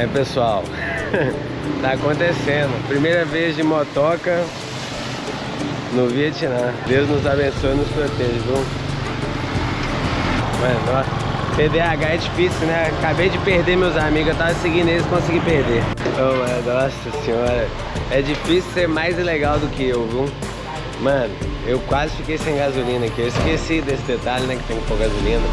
É, pessoal, tá acontecendo. Primeira vez de motoca no Vietnã. Deus nos abençoe e nos proteja, viu? Mano, ó, TDAH é difícil, né? Acabei de perder meus amigos, eu tava seguindo eles e consegui perder. Oh, mano, nossa senhora. É difícil ser mais ilegal do que eu, viu? Mano, eu quase fiquei sem gasolina aqui. Eu esqueci desse detalhe, né? Que tem que pôr gasolina.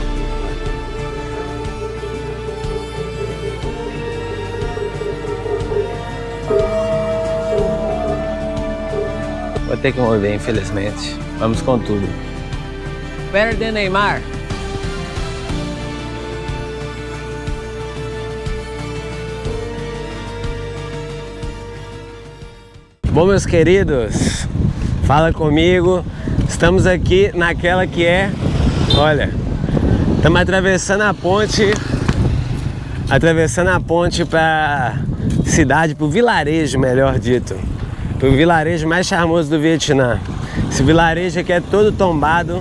Vou ter que morrer, infelizmente. Vamos com tudo. Better than Neymar. Bom, meus queridos, fala comigo. Estamos aqui naquela que é... Olha, estamos atravessando a ponte. Atravessando a ponte para cidade, para o vilarejo, melhor dito. Para o vilarejo mais charmoso do Vietnã. Esse vilarejo aqui é todo tombado.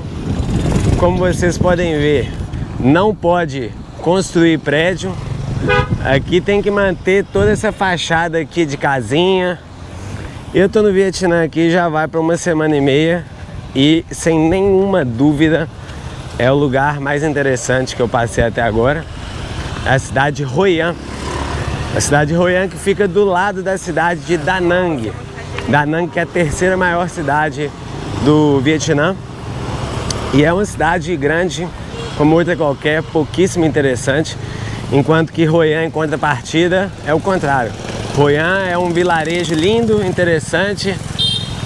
Como vocês podem ver, não pode construir prédio. Aqui tem que manter toda essa fachada aqui de casinha. Eu tô no Vietnã aqui, já vai para uma semana e meia. E sem nenhuma dúvida é o lugar mais interessante que eu passei até agora. É a cidade de Hoi An. A cidade de Hoi An que fica do lado da cidade de Da Nang. Da Nang, que é a terceira maior cidade do Vietnã. E é uma cidade grande, como outra qualquer, pouquíssimo interessante. Enquanto que Hoi An, em contrapartida, é o contrário. Hoi An é um vilarejo lindo, interessante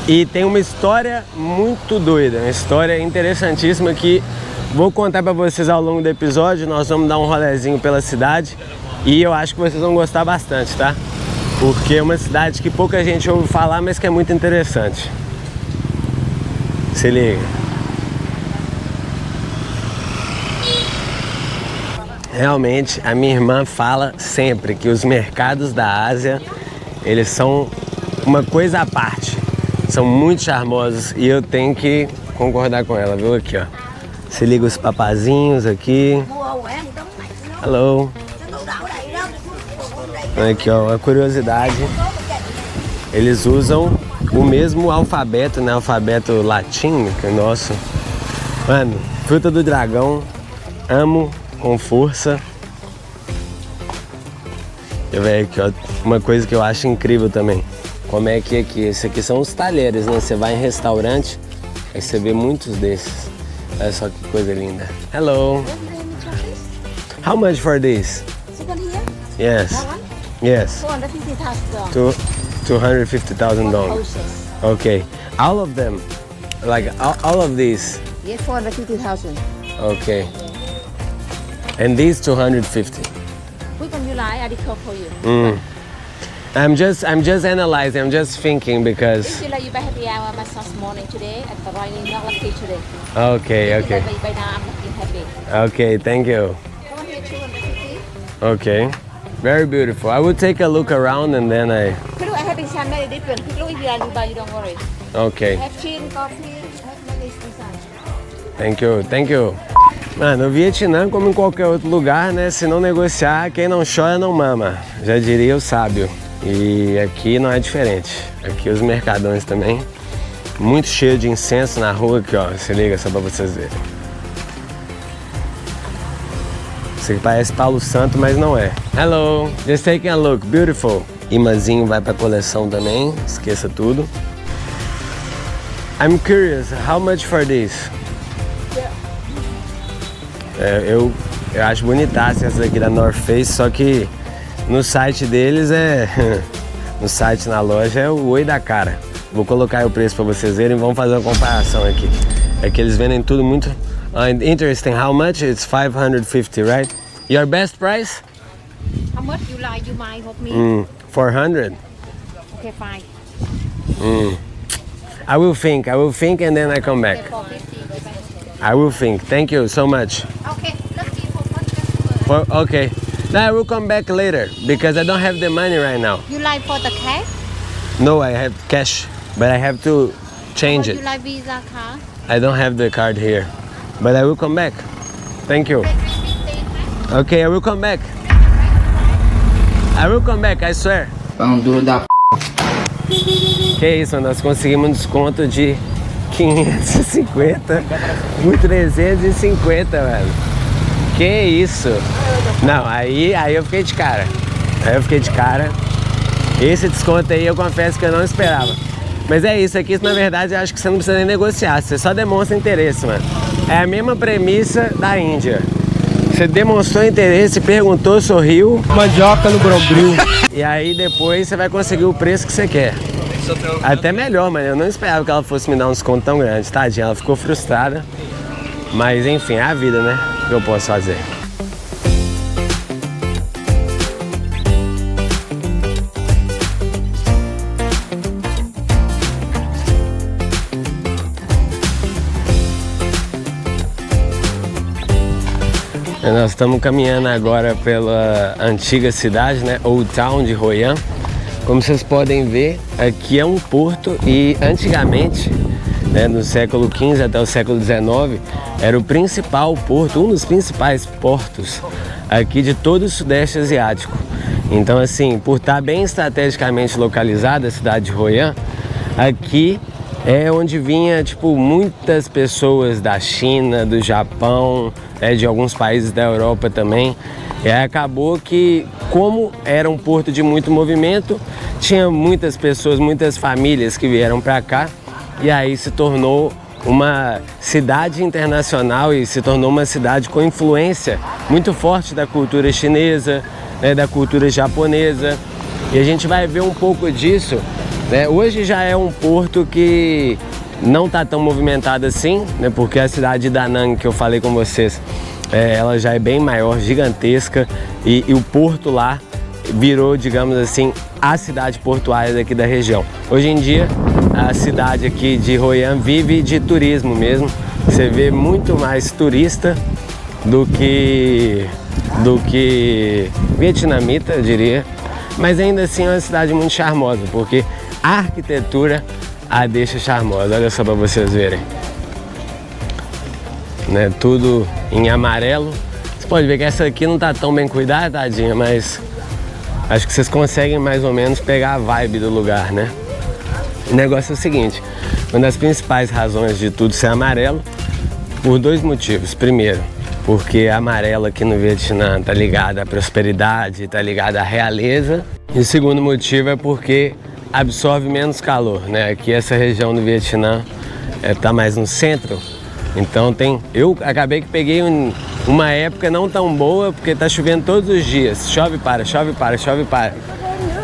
e tem uma história muito doida, uma história interessantíssima que vou contar para vocês ao longo do episódio. Nós vamos dar um rolezinho pela cidade e eu acho que vocês vão gostar bastante, tá? Porque é uma cidade que pouca gente ouve falar, mas que é muito interessante. Se liga. Realmente, a minha irmã fala sempre que os mercados da Ásia, eles são uma coisa à parte. São muito charmosos e eu tenho que concordar com ela, viu? Aqui, ó. Se liga os papazinhos aqui. Hello. Aqui, ó, uma curiosidade. Eles usam o mesmo alfabeto, né? Alfabeto latim, que é o nosso. Mano, fruta do dragão, amo com força. Eu vejo aqui, ó, uma coisa que eu acho incrível também. Como é que aqui, esse aqui são os talheres, né? Você vai em restaurante, aí você vê muitos desses. Olha só que coisa linda. Hello. How much for this? Yes. Yes. 250,000 dollars. Okay. All of them, like all of these. Yes, 450,000. Okay. And these 250. Which one you like? I decode for you. I'm just analyzing. I'm just thinking because. If you like, you buy happy hour massage morning today at the Royal not lucky today. Okay. If Okay. you like, by now I'm looking happy. Okay. Thank you. Go here 250. Okay. Very beautiful. I will take a look around and then I. Look, I have this one very different. Look, if you like, you buy, you don't worry. Okay. Have chin, coffee, have Malay design. Thank you. Thank you. Mano, no Vietnã, como em qualquer outro lugar, né? Se não negociar, quem não chora não mama. Já diria o sábio. E aqui não é diferente. Aqui os mercadões também. Muito cheio de incenso na rua aqui, ó. Se liga só pra vocês verem. Isso aqui parece Paulo Santo, mas não é. Hello, just taking a look, beautiful. Imãzinho vai pra coleção também, esqueça tudo. I'm curious, how much for this? Eu acho bonitaça essa daqui da North Face, só que no site deles no site, na loja, é o oi da cara. Vou colocar aí o preço pra vocês verem e vamos fazer uma comparação aqui. É que eles vendem tudo muito... interesting, how much? It's 550, right? Your best price? How much you like, you buy for me? 400? Okay, fine. I will think and then I come back. Okay, 450. I will think. Thank you so much. Okay, let's see for one customer. Okay. Now I will come back later because I don't have the money right now. You like for the cash? No, I have cash, but I have to change Or it. you like Visa card? I don't have the card here, but I will come back. Thank you. Okay, I will come back. I will come back, I swear. Pão duro da p. Que isso, mano, nós conseguimos um desconto de 550 por 350, velho. Que isso? Não, aí eu fiquei de cara. Esse desconto aí eu confesso que eu não esperava. Mas é isso, aqui na verdade eu acho que você não precisa nem negociar, você só demonstra interesse, mano. É a mesma premissa da Índia. Você demonstrou interesse, perguntou, sorriu. Mandioca no brombril. E aí depois você vai conseguir o preço que você quer. Até melhor, mano. Eu não esperava que ela fosse me dar um desconto tão grande, tadinha. Ela ficou frustrada. Mas enfim, é a vida, né? O que eu posso fazer? Nós estamos caminhando agora pela antiga cidade, né? Old Town de Hoi An. Como vocês podem ver, aqui é um porto e antigamente, né, no século XV até o século XIX, era o principal porto, um dos principais portos aqui de todo o Sudeste Asiático. Então assim, por estar bem estrategicamente localizada a cidade de Hoi An, aqui é onde vinha tipo muitas pessoas da China, do Japão, de alguns países da Europa também. E aí acabou que, como era um porto de muito movimento, tinha muitas pessoas, muitas famílias que vieram para cá, e aí se tornou uma cidade internacional e se tornou uma cidade com influência muito forte da cultura chinesa, né, da cultura japonesa. E a gente vai ver um pouco disso, né? Hoje já é um porto que não está tão movimentado assim, né, porque a cidade de Da Nang, que eu falei com vocês, ela já é bem maior, gigantesca, e o porto lá virou, digamos assim, a cidade portuária daqui da região. Hoje em dia, a cidade aqui de Hoi An vive de turismo mesmo. Você vê muito mais turista do que vietnamita, eu diria. Mas ainda assim é uma cidade muito charmosa, porque a arquitetura a deixa charmosa. Olha só para vocês verem. Né, tudo em amarelo. Você pode ver que essa aqui não tá tão bem cuidada, tadinha, mas acho que vocês conseguem mais ou menos pegar a vibe do lugar, né? O negócio é o seguinte, uma das principais razões de tudo ser amarelo, por dois motivos. Primeiro, porque amarelo aqui no Vietnã tá ligado à prosperidade, tá ligado à realeza. E o segundo motivo é porque absorve menos calor, né? Aqui essa região do Vietnã tá mais no centro. Então eu acabei que peguei uma época não tão boa, porque tá chovendo todos os dias, chove para.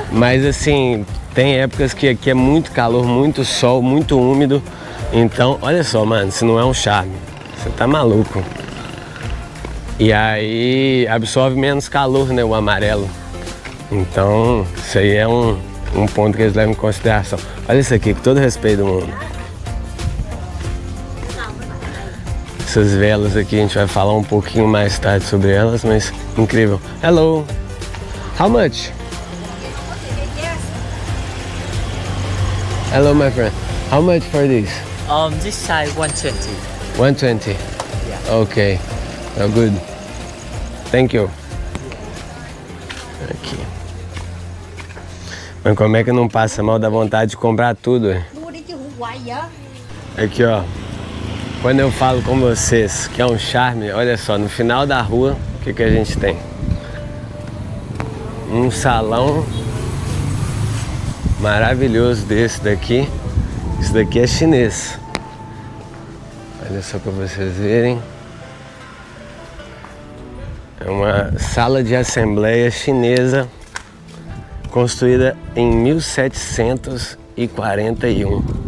Mas assim, tem épocas que aqui é muito calor, muito sol, muito úmido. Então, olha só, mano, se não é um charme, você tá maluco. E aí absorve menos calor, né, o amarelo. Então, isso aí é um ponto que eles levam em consideração. Olha isso aqui, com todo respeito do mundo. Essas velas aqui, a gente vai falar um pouquinho mais tarde sobre elas, mas incrível. Hello! How much? Hello, my friend. How much for this? This side 120. 120? Yeah. Okay. Oh, good. Thank you. Aqui. Mas como é que não passa mal, dá vontade de comprar tudo, hein? Aqui, ó. Quando eu falo com vocês que é um charme, olha só, no final da rua, o que a gente tem? Um salão maravilhoso desse daqui. Isso daqui é chinês. Olha só para vocês verem. É uma sala de assembleia chinesa construída em 1741.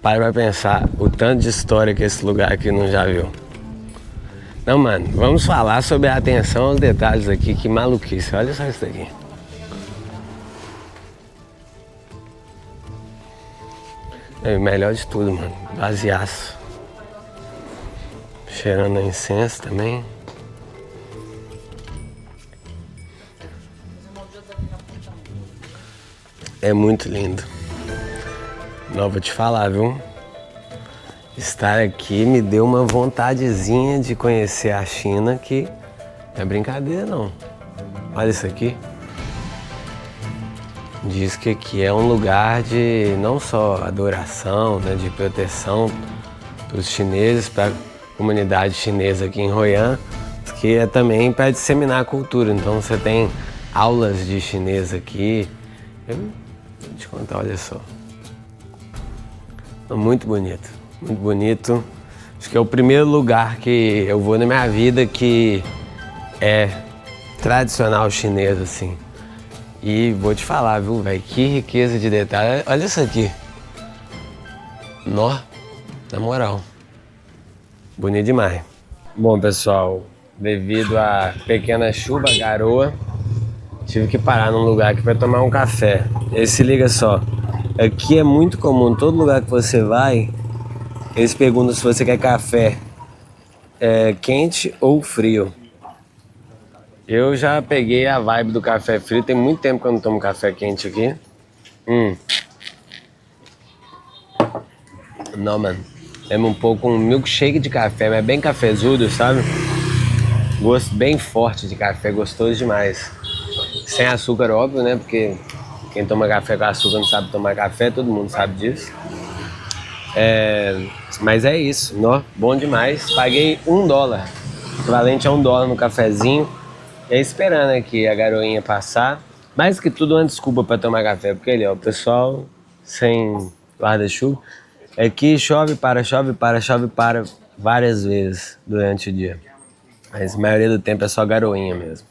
Para pensar o tanto de história que esse lugar aqui não já viu. Não, mano, vamos falar sobre a atenção aos detalhes aqui, que maluquice. Olha só isso daqui. É o melhor de tudo, mano. Baseaço. Cheirando a incenso também. É muito lindo. Não, vou te falar, viu? Estar aqui me deu uma vontadezinha de conhecer a China que não é brincadeira, não. Olha isso aqui. diz que aqui é um lugar de não só adoração, né, de proteção para os chineses, para a comunidade chinesa aqui em Hoi An, que é também para disseminar a cultura. Então você tem aulas de chinês aqui. Vou te contar, olha só. Muito bonito, muito bonito. Acho que é o primeiro lugar que eu vou na minha vida que é tradicional chinês, assim. E vou te falar, viu, velho, que riqueza de detalhe. Olha isso aqui. Nó, na moral. Bonito demais. Bom, pessoal, devido à pequena chuva, garoa, tive que parar num lugar aqui para tomar um café. E aí, se liga só. Aqui é muito comum, todo lugar que você vai, eles perguntam se você quer café quente ou frio. Eu já peguei a vibe do café frio, tem muito tempo que eu não tomo café quente aqui. Não, mano. Lembra um pouco um milkshake de café, mas é bem cafezudo, sabe? Gosto bem forte de café, gostoso demais. Sem açúcar, óbvio, né? Porque quem toma café com açúcar não sabe tomar café, todo mundo sabe disso. Mas é isso, ó, bom demais. Paguei $1, equivalente a $1 no cafezinho. E aí esperando aqui a garoinha passar. Mais que tudo uma desculpa para tomar café, porque ali, ó, o pessoal sem guarda-chuva. Aqui chove para várias vezes durante o dia. Mas a maioria do tempo é só garoinha mesmo.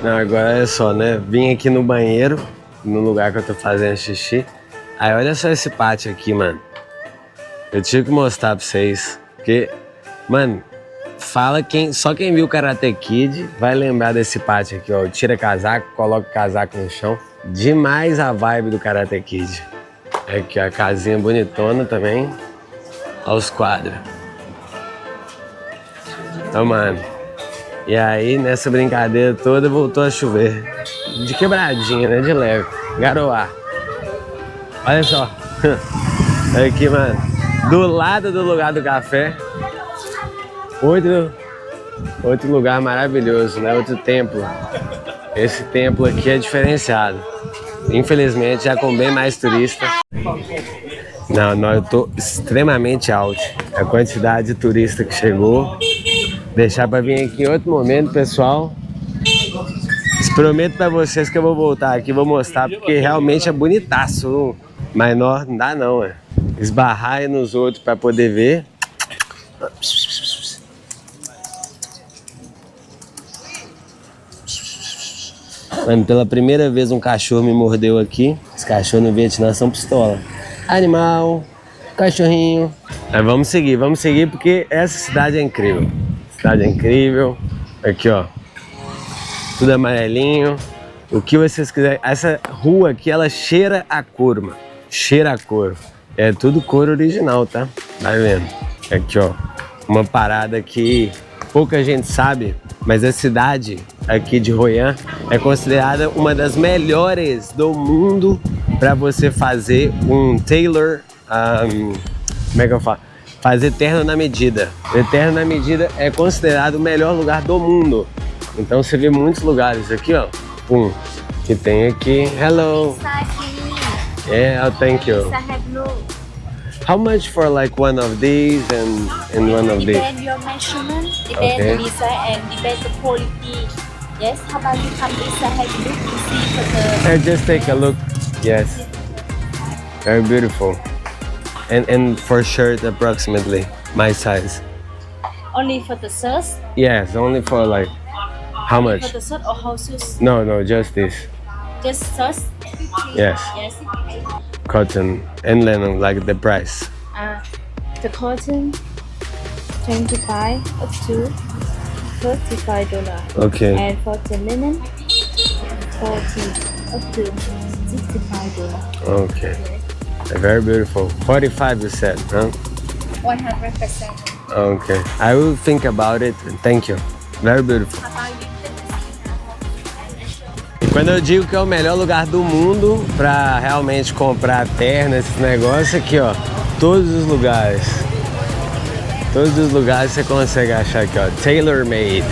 Não, agora é só, né? Vim aqui no banheiro, no lugar que eu tô fazendo xixi. Aí olha só esse pátio aqui, mano. Eu tive que mostrar pra vocês. Porque, mano, só quem viu o Karate Kid vai lembrar desse pátio aqui, ó. Tira casaco, coloca o casaco no chão. Demais a vibe do Karate Kid. Aqui, ó, a casinha bonitona também. Olha os quadros. Então, mano. E aí, nessa brincadeira toda, voltou a chover. De quebradinha, né? De leve. Garoar. Olha só. Aqui, mano. Do lado do lugar do café. Outro lugar maravilhoso, né? Outro templo. Esse templo aqui é diferenciado. Infelizmente, já com bem mais turista. Não, eu tô extremamente alto. A quantidade de turista que chegou. Deixar pra vir aqui em outro momento, pessoal. Prometo pra vocês que eu vou voltar aqui, vou mostrar, porque realmente é bonitaço. Mas não dá não, esbarrar aí nos outros pra poder ver. Mano, pela primeira vez um cachorro me mordeu aqui. Os cachorros no Vietnã são pistola. Animal, cachorrinho. Mas vamos seguir porque essa cidade é incrível. Cidade é incrível. Aqui, ó. Tudo amarelinho. O que vocês quiserem. Essa rua aqui, ela cheira a couro, mano. Cheira a couro. É tudo couro original, tá? Vai vendo. Aqui, ó. Uma parada que pouca gente sabe, mas a cidade aqui de Hoi An é considerada uma das melhores do mundo para você fazer um tailor. Como é que eu falo? Fazer terno na medida. O terno na medida é considerado o melhor lugar do mundo. Então você vê muitos lugares aqui, ó. Que tem aqui. Hello. Yeah, thank you. How much for like one of these and one of these? Depend your measurement, depend the design and depend the quality. Yes, how about you come inside, have a look to see for the... Just take a look. Yes. Very beautiful. And for shirt approximately my size. Only for the shirts? Yes, only for like how much? For the shirt or whole shoes? No, just this. Just shirts? Yes. Yes. Cotton and linen, like the price. The cotton 25 up to $35. Okay. And for the linen 40 up to $65. Okay. Very beautiful. 45 you said, huh? 100%. Okay. I will think about it. Thank you. Very beautiful. Quando eu digo que é o melhor lugar do mundo para realmente comprar terno, esses negócios aqui, ó. Todos os lugares você consegue achar aqui, ó. Tailor made,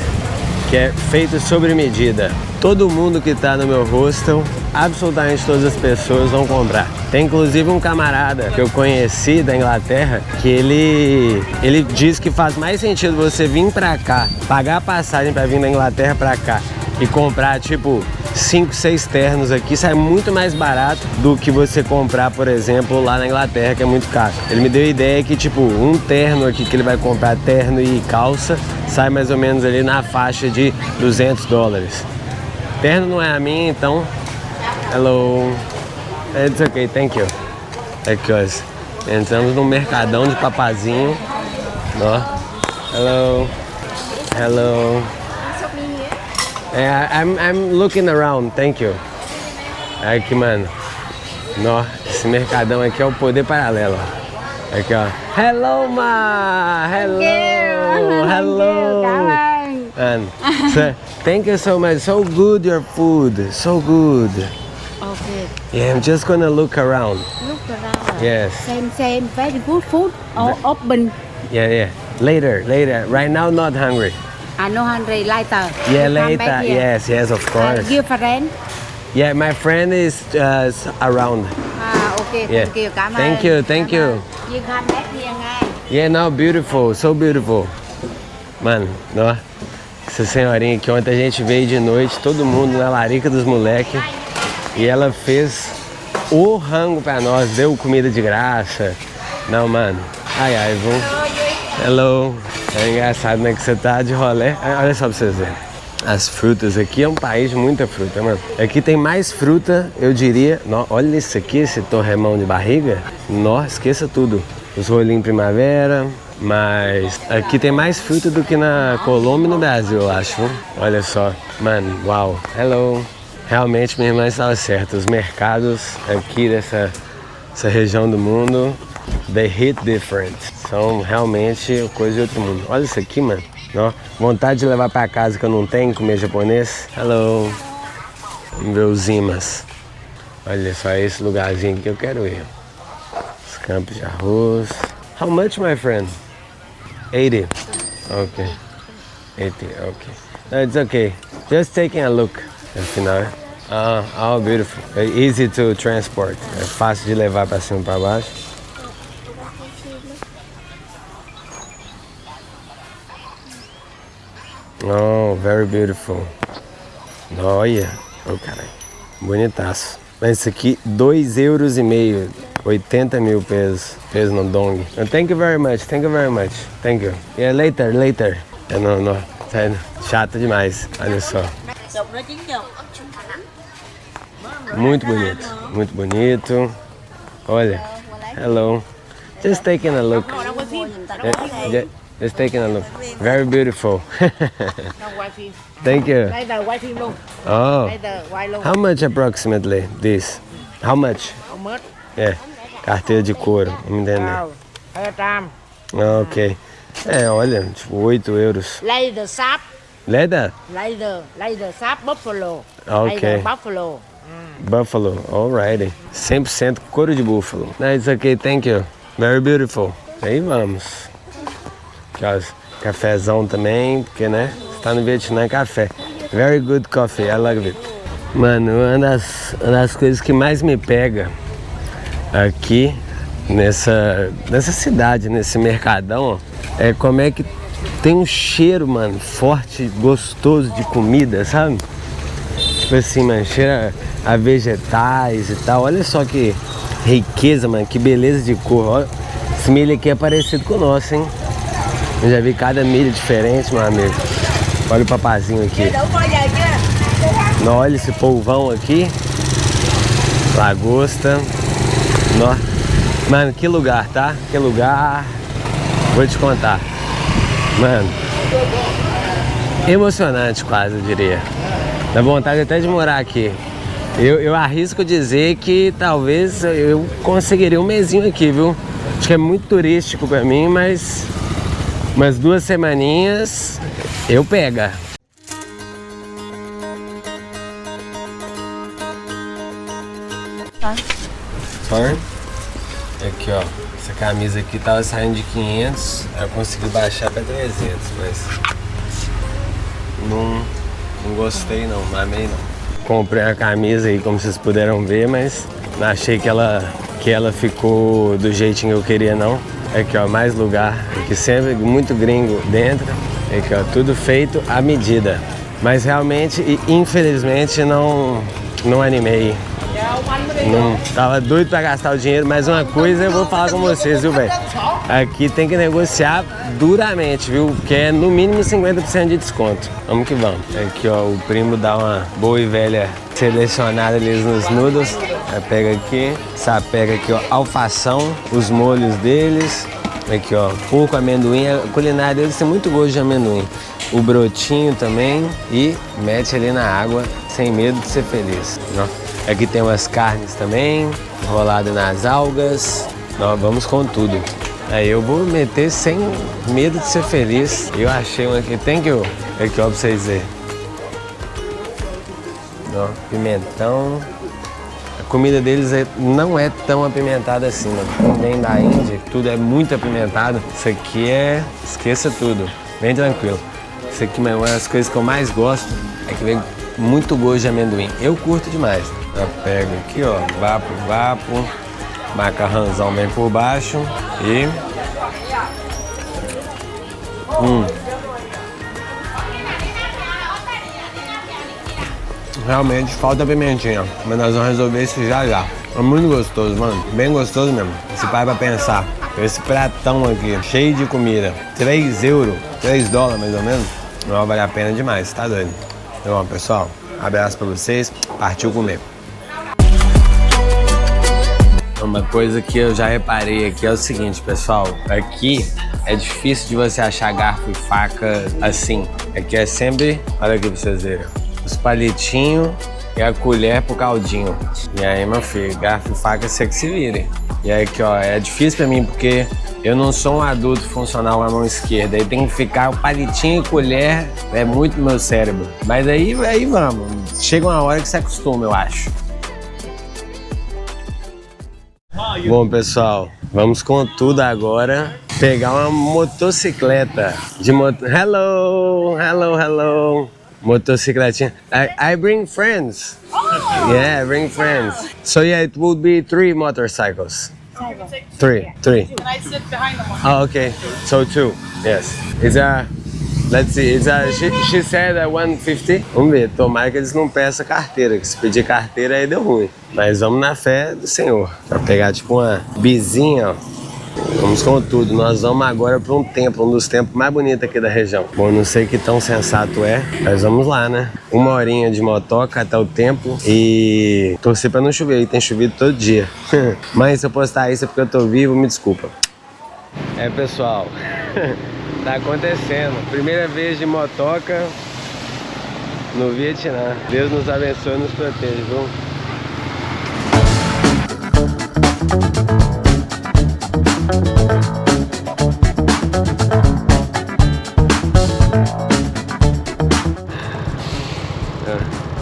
que é feito sobre medida. todo mundo que tá no meu hostel, absolutamente todas as pessoas vão comprar. Tem inclusive um camarada que eu conheci da Inglaterra que ele diz que faz mais sentido você vir pra cá, pagar a passagem pra vir da Inglaterra pra cá e comprar tipo 5, 6 ternos aqui, sai muito mais barato do que você comprar, por exemplo, lá na Inglaterra, que é muito caro. Ele me deu a ideia que tipo um terno aqui que ele vai comprar, terno e calça, sai mais ou menos ali na faixa de $200. Terno não é a minha, então hello, it's okay, thank you. Aqui, ó, entramos num mercadão de papazinho, ó, hello, hello. I'm looking around, thank you. Aqui, mano. Nó, esse mercadão aqui é o poder paralelo. Aqui, ó. Hello, ma! Hello! Hello! And, so, thank you so much. So good your food. So good. Okay. Yeah, I'm just gonna look around. Look around. Yes. Same. Very good food. All open. Yeah. Later. Right now, not hungry. I know hungry later. Yeah, You come later. back here. Yes, of course. Your friend? Yeah, my friend is around. Okay. Yeah. Thank you. Cảm ơn. Thank you. You come back here ngay. Yeah, no, beautiful, so beautiful. Mano, ó, essa senhorinha aqui, ontem a gente veio de noite, todo mundo na larica dos moleques, e ela fez o rango pra nós, deu comida de graça. Não, mano, ai, vamos. Hello. É engraçado, né, que você tá de rolê. Olha só pra vocês verem. As frutas aqui é um país de muita fruta, mano. Aqui tem mais fruta, eu diria. Olha isso aqui, esse torremão de barriga. Nossa, esqueça tudo. Os rolinhos primavera. Mas aqui tem mais fruta do que na Colômbia e no Brasil, eu acho. Olha só. Mano, uau. Hello. Realmente minha irmã estava certa. Os mercados aqui dessa região do mundo, they hit different. São realmente coisa de outro mundo. Olha isso aqui, mano. Ó, vontade de levar pra casa que eu não tenho, comer japonês. Hello. Vamos ver os imãs. Olha só esse lugarzinho que eu quero ir. Os campos de arroz. How much, my friend? 80. Okay. 80, okay. No, it's okay. Just taking a look. Afinal, oh, beautiful. Easy to transport. É fácil de levar pra cima e pra baixo. Oh, very beautiful. Olha, oh, caralho, bonitaço. Mas isso aqui, €2,5. 80 mil pesos no dong. Thank you very much. Thank you. Yeah, later. Não, chato demais. Olha só. Muito bonito. Olha, hello. Just taking a look. Just taking a look. Very beautiful. Thank you. Oh. How much approximately this? How much? Yeah. Carteira de couro, vamos entender. Ok. Olha, tipo €8. Leather sap. Leather? Leather sap buffalo. Ok. Leather buffalo. Buffalo, alrighty. 100% couro de búfalo. It's okay, thank you. Very beautiful. Aí vamos. Cafezão também, porque, né? Você tá no Vietnã, café. Very good coffee, I love it. Mano, uma das coisas que mais me pega aqui nessa cidade, nesse mercadão, é como é que tem um cheiro, mano, forte, gostoso de comida, sabe? Tipo assim, mano, cheira a vegetais e tal. Olha só que riqueza, mano, que beleza de cor. Olha, esse milho aqui é parecido com o nosso, hein? Eu já vi cada milho diferente, meu amigo. Olha o papazinho aqui. Olha esse polvão aqui. Lagosta. Mano, que lugar, tá? Que lugar. Vou te contar. Mano, emocionante quase, eu diria. Dá vontade até de morar aqui. Eu arrisco dizer que talvez eu conseguiria um mesinho aqui, viu? Acho que é muito turístico pra mim, mas umas 2 semaninhas eu pego. Sorry? Aqui, ó. Essa camisa aqui tava saindo de 500, eu consegui baixar pra 300, mas Não gostei não, não amei não. Comprei a camisa aí, como vocês puderam ver, mas não achei que ela ficou do jeitinho que eu queria não. Aqui ó, mais lugar, aqui sempre muito gringo dentro. Aqui ó, tudo feito à medida. Mas realmente e infelizmente não animei. Não, tava doido pra gastar o dinheiro, mas uma coisa eu vou falar com vocês, viu, velho? Aqui tem que negociar duramente, viu? Porque é no mínimo 50% de desconto. Vamos que vamos. Aqui, ó, o primo dá uma boa e velha selecionada ali nos noodles. Aí pega aqui, pega aqui, ó, alfação, os molhos deles. Aqui, ó, porco, amendoim. A culinária deles tem muito gosto de amendoim. O brotinho também e mete ali na água sem medo de ser feliz. Ó. Aqui tem umas carnes também, enrolado nas algas. Nós vamos com tudo. Aí eu vou meter sem medo de ser feliz. Eu achei um aqui, thank you. Aqui ó, pra vocês verem. Ó, pimentão. A comida deles não é tão apimentada assim, não. Vem da Índia, tudo é muito apimentado. Isso aqui esqueça tudo, bem tranquilo. Isso aqui é uma das coisas que eu mais gosto, é que vem muito gosto de amendoim. Eu curto demais. Eu pego aqui, ó, vapo, macarrãozão bem por baixo e... Realmente falta pimentinha, mas nós vamos resolver isso já já. É muito gostoso, mano, bem gostoso mesmo. Se para pra pensar, esse pratão aqui, cheio de comida, 3 euros, 3 dólares mais ou menos, não vale a pena demais, tá doido? Então, pessoal, abraço pra vocês, partiu comer. Uma coisa que eu já reparei aqui é o seguinte, pessoal. Aqui é difícil de você achar garfo e faca assim. Aqui é sempre, olha aqui pra vocês verem, os palitinhos e a colher pro caldinho. E aí, meu filho, garfo e faca você que se vire. E aí aqui, ó, é difícil pra mim porque eu não sou um adulto funcional com a mão esquerda. Aí tem que ficar o palitinho e colher, é muito meu cérebro. Mas aí vamos. Chega uma hora que você acostuma, eu acho. Bom, pessoal, vamos com tudo agora. Pegar uma motocicleta de Hello. Motocicletinha. I bring friends. Yeah, I bring friends. So yeah, it would be 3 motorcycles. 3. And I sit behind them. Oh, okay. So 2. Yes. Let's see. She said 150. Vamos ver. Tomara que eles não peçam carteira. Que se pedir carteira aí deu ruim. Mas vamos na fé do Senhor. Pra pegar tipo uma bizinha, ó. Vamos com tudo. Nós vamos agora para um templo, um dos templos mais bonitos aqui da região. Bom, não sei que tão sensato é, mas vamos lá, né? 1 horinha de motoca até o templo e torcer para não chover. E tem chovido todo dia. Mas se eu postar isso é porque eu tô vivo, me desculpa. É, pessoal, tá acontecendo. Primeira vez de motoca no Vietnã. Deus nos abençoe e nos proteja, viu?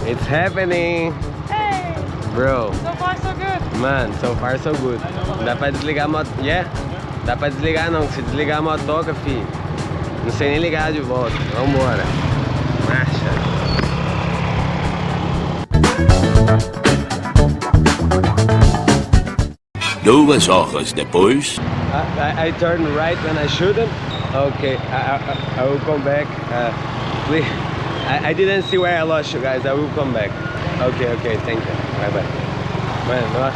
It's happening! Hey! Bro! So far, so good. Mano, so far so good. Dá pra desligar a moto. Yeah? Dá pra desligar não, se desligar a motoca, fi. Não sei nem ligar de volta. Vambora. Marcha. 2 horas depois. I turned right when I shouldn't. Okay, I will come back. Please. I didn't see where I lost you guys. I will come back. Okay, thank you. Bye. Mano, ó,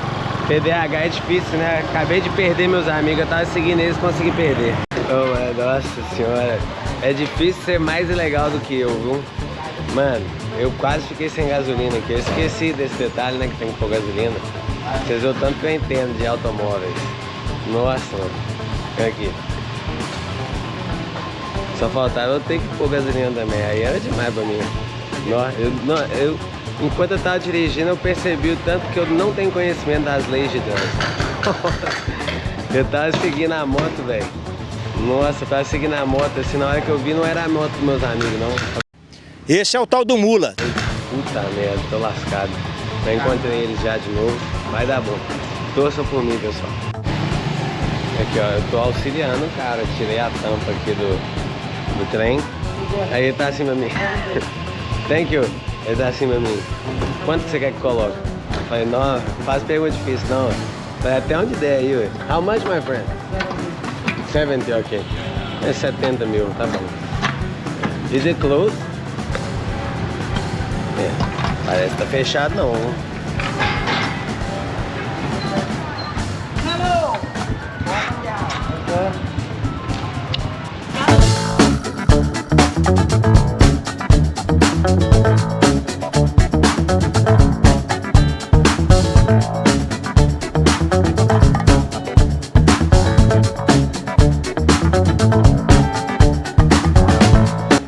TDAH é difícil, né? Acabei de perder meus amigos, eu tava seguindo eles e consegui perder. Oh, mano, nossa senhora. É difícil ser mais ilegal do que eu, viu? Mano, eu quase fiquei sem gasolina aqui. Eu esqueci desse detalhe, né? Que tem que pôr gasolina. Vocês viram o tanto que eu entendo de automóveis. Nossa, mano. Olha aqui. Só faltava eu ter que pôr gasolina também. Aí era demais pra mim. Enquanto eu tava dirigindo, eu percebi o tanto que eu não tenho conhecimento das leis de trânsito. Eu tava seguindo a moto, velho. Nossa, eu tava seguindo a moto. Assim, na hora que eu vi, não era a moto dos meus amigos, não. Esse é o tal do mula. Puta merda, tô lascado. Eu encontrei eles já de novo. Vai dar bom. Torçam por mim, pessoal. Aqui, ó, eu tô auxiliando o cara. Tirei a tampa aqui do trem. Aí ele tá assim pra mim. Thank you. Ele tá assim pra mim. Quanto que você quer que coloque? Eu falei, não, faz pergunta difícil, não. Eu falei, até onde der aí, ué. How much, my friend? 70, ok. É 70 mil, tá bom. Is it closed? É, parece que tá fechado não.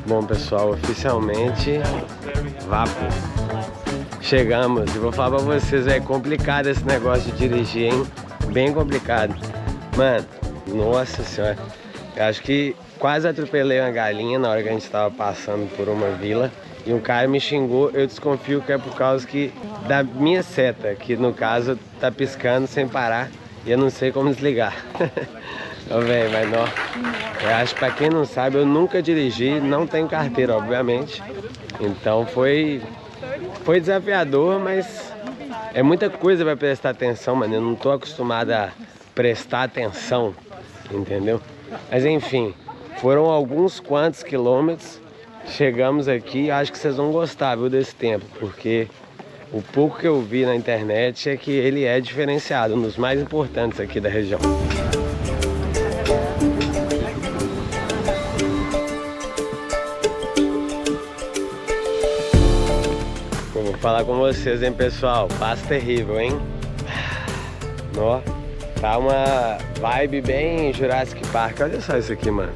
Bom pessoal, oficialmente Vapo. Chegamos e vou falar pra vocês, é complicado esse negócio de dirigir, hein? Bem complicado. Mano, nossa senhora, eu acho que quase atropelei uma galinha na hora que a gente tava passando por uma vila. E um cara me xingou, eu desconfio que é por causa da minha seta, que no caso tá piscando sem parar e eu não sei como desligar. Ô velho, mas não. Eu acho que pra quem não sabe, eu nunca dirigi, não tenho carteira, obviamente. Então foi desafiador, mas é muita coisa pra prestar atenção, mano. Eu não tô acostumado a prestar atenção, entendeu? Mas enfim, foram alguns quantos quilômetros. Chegamos aqui, acho que vocês vão gostar, viu, desse tempo, porque o pouco que eu vi na internet é que ele é diferenciado, um dos mais importantes aqui da região. Vou falar com vocês, hein, pessoal, passo terrível, hein? Ó, tá uma vibe bem Jurassic Park, olha só isso aqui, mano.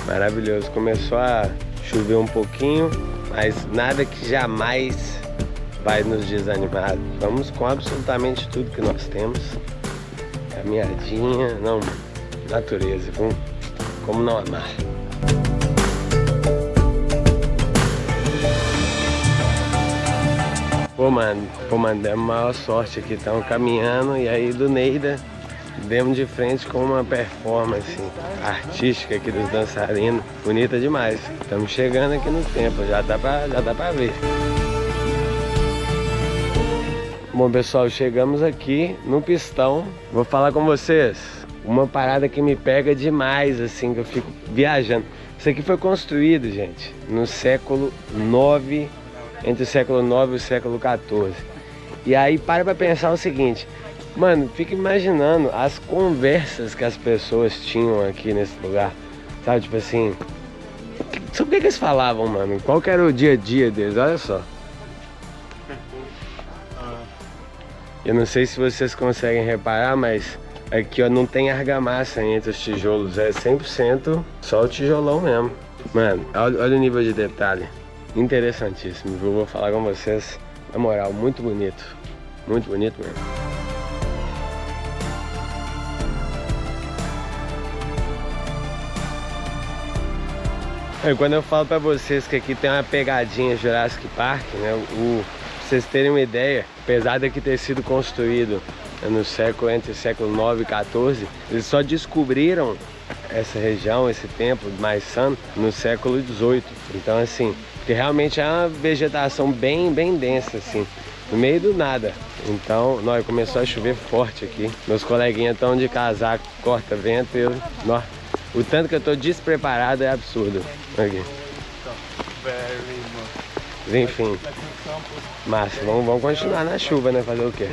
Maravilhoso, começou a chover um pouquinho, mas nada que jamais vai nos desanimar. Vamos com absolutamente tudo que nós temos. Caminhadinha, não, natureza, como não amar. Pô, mano, demos maior sorte aqui, estamos caminhando e aí do Neida demos de frente com uma performance artística aqui dos dançarinos, bonita demais. Estamos chegando aqui no templo, já dá pra ver. Bom pessoal, chegamos aqui no Pistão. Vou falar com vocês uma parada que me pega demais, assim, que eu fico viajando. Isso aqui foi construído, gente, no século IX, entre o século IX e o século XIV. E aí para pensar o seguinte, mano, fica imaginando as conversas que as pessoas tinham aqui nesse lugar, sabe, tipo assim, sobre o que eles falavam, mano, qual que era o dia a dia deles, olha só. Eu não sei se vocês conseguem reparar, mas aqui ó, não tem argamassa entre os tijolos, é 100% só o tijolão mesmo. Mano, olha o nível de detalhe, interessantíssimo, eu vou falar com vocês, na moral, muito bonito mesmo. Quando eu falo pra vocês que aqui tem uma pegadinha Jurassic Park, né, pra vocês terem uma ideia, apesar daqui ter sido construído entre o século IX e XIV, eles só descobriram essa região, esse templo mais santo, no século XVIII. Então assim, porque realmente é uma vegetação bem densa, assim, no meio do nada. Então, começou a chover forte aqui. Meus coleguinhas estão de casaco, corta-vento, o tanto que eu tô despreparado é absurdo. Aqui. Enfim, massa, vamos continuar na chuva, né? Fazer o quê?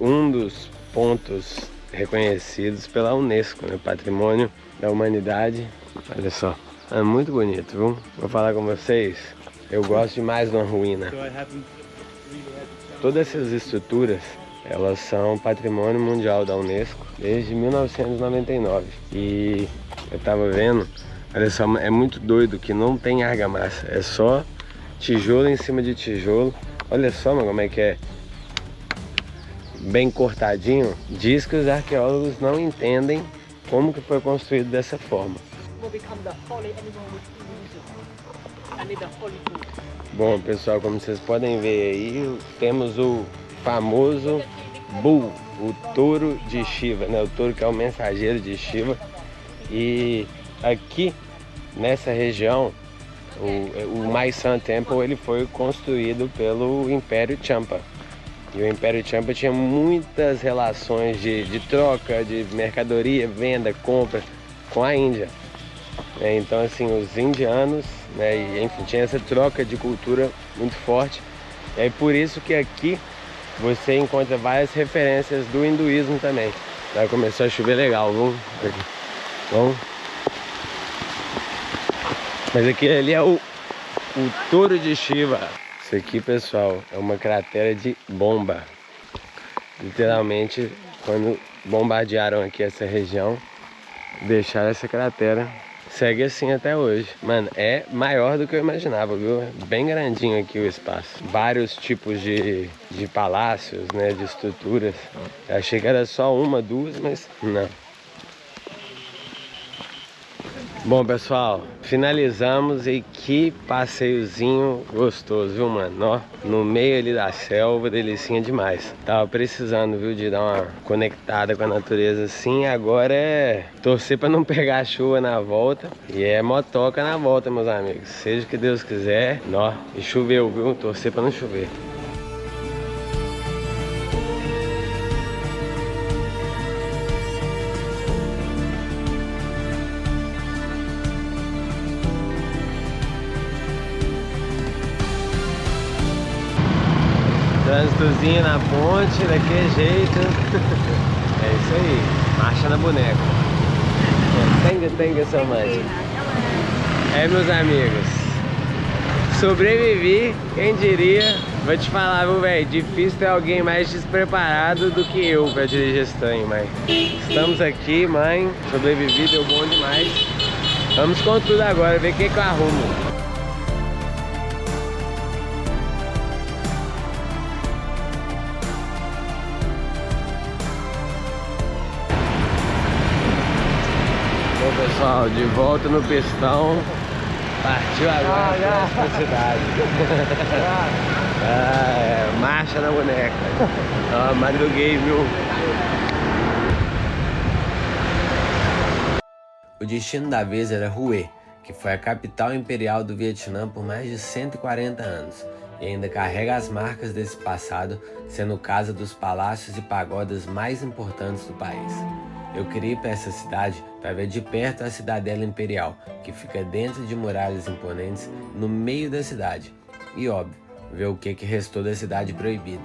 Um dos pontos reconhecidos pela Unesco, né? Patrimônio da Humanidade. Olha só, é muito bonito, viu? Vou falar com vocês, eu gosto demais de uma ruína. Todas essas estruturas, elas são Patrimônio Mundial da Unesco desde 1999. E eu tava vendo, olha só, é muito doido que não tem argamassa, é só tijolo em cima de tijolo. Olha só, mano, como é que é bem cortadinho. Diz que os arqueólogos não entendem como que foi construído dessa forma. Bom pessoal, como vocês podem ver aí, temos o famoso Bull, o touro de Shiva, né? O touro que é o mensageiro de Shiva. E aqui nessa região O My Sun Temple ele foi construído pelo Império Champa. E o Império Champa tinha muitas relações de troca, de mercadoria, venda, compra com a Índia. Então assim, os indianos, né, e, enfim, tinha essa troca de cultura muito forte. E aí por isso que aqui você encontra várias referências do hinduísmo também. Aí começou a chover legal, viu? Bom. Mas aqui ali é o Touro de Shiva. Isso aqui, pessoal, é uma cratera de bomba. Literalmente, quando bombardearam aqui essa região, deixaram essa cratera. Segue assim até hoje. Mano, é maior do que eu imaginava, viu? Bem grandinho aqui o espaço. Vários tipos de palácios, né? De estruturas. Eu achei que era só uma, duas, mas não. Bom, pessoal, finalizamos e que passeiozinho gostoso, viu, mano? Ó, no meio ali da selva, delicinha demais. Tava precisando, viu, de dar uma conectada com a natureza assim. Agora é torcer pra não pegar chuva na volta. E é motoca na volta, meus amigos. Seja o que Deus quiser. Ó, e choveu, viu? Torcer pra não chover. Trânsitozinho na ponte, daquele jeito. É isso aí, marcha na boneca. Tenga so much. Meus amigos, sobrevivi, quem diria. Vou te falar, viu, velho, difícil ter alguém mais despreparado do que eu pra dirigir esse trem, mas estamos aqui, mãe, sobrevivi, deu bom demais. Vamos com tudo agora, ver o que eu arrumo. Pessoal, de volta no pistão. Partiu agora pra cidade. Marcha na boneca. Madruguei, viu? O destino da vez era Hue, que foi a capital imperial do Vietnã por mais de 140 anos. E ainda carrega as marcas desse passado, sendo casa dos palácios e pagodas mais importantes do país. Eu queria ir para essa cidade para ver de perto a cidadela imperial, que fica dentro de muralhas imponentes no meio da cidade. E óbvio, ver o que restou da cidade proibida,